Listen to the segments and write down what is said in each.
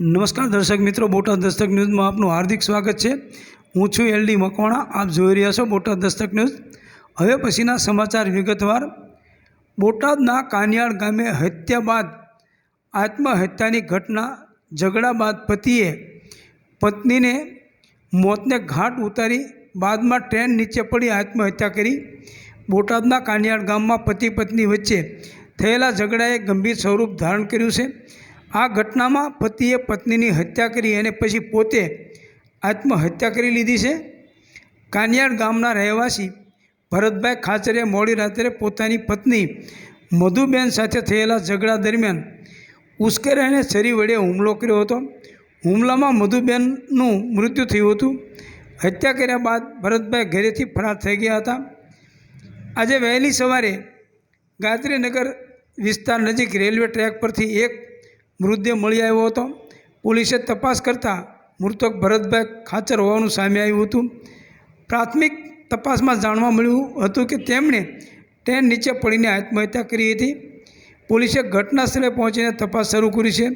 નમસ્કાર દર્શક મિત્રો, બોટાદ દસ્તક ન્યૂઝમાં આપનું હાર્દિક સ્વાગત છે। હું છું એલડી મકવાણા। આપ જોઈ રહ્યા છો બોટાદ દસ્તક ન્યૂઝ। હવે પછીના સમાચાર વિગતવાર। બોટાદના કાનિયાડ ગામે હત્યા બાદ આત્મહત્યાની ઘટના। ઝઘડા બાદ પતિએ પત્નીને મોતને ઘાટ ઉતારી બાદમાં ટ્રેન નીચે પડી આત્મહત્યા કરી। બોટાદના કાનિયાડ ગામમાં પતિ પત્ની વચ્ચે થયેલા ઝઘડાએ ગંભીર સ્વરૂપ ધારણ કર્યું છે। આ ઘટનામાં પતિએ પત્નીની હત્યા કરી અને પછી પોતે આત્મહત્યા કરી લીધી છે। કાનિયાડ ગામના રહેવાસી ભરતભાઈ ખાચરે મોડી રાત્રે પોતાની પત્ની મધુબેન સાથે થયેલા ઝઘડા દરમિયાન ઉશ્કેરાઈ અને છરી વડે હુમલો કર્યો હતો। હુમલામાં મધુબેનનું મૃત્યુ થયું હતું। હત્યા કર્યા બાદ ભરતભાઈ ઘરેથી ફરાર થઈ ગયા હતા। આજે વહેલી સવારે ગાયત્રીનગર વિસ્તાર નજીક રેલવે ટ્રેક પરથી એક મૃતદેહ મળી આવ્યો હતો। પોલીસે તપાસ કરતાં મૃતક ભરતભાઈ ખાચર હોવાનું સામે આવ્યું હતું। પ્રાથમિક તપાસમાં જાણવા મળ્યું હતું કે તેમણે ટ્રેન નીચે પડીને આત્મહત્યા કરી હતી। પોલીસે ઘટના સ્થળે પહોંચીને તપાસ શરૂ કરી છે।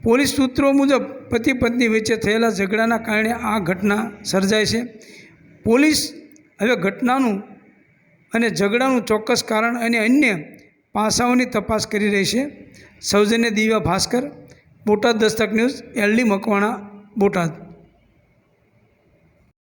પોલીસ સૂત્રો મુજબ પતિ પત્ની વચ્ચે થયેલા ઝઘડાના કારણે આ ઘટના સર્જાઈ છે। પોલીસ હવે ઘટનાનું અને ઝઘડાનું ચોક્કસ કારણ અને અન્ય પાસાઓની તપાસ કરી રહી છે। સૌજન્ય દિવ્યા ભાસ્કર, બોટાદ દસ્તક ન્યૂઝ, એલડી મકવાણા, બોટાદ।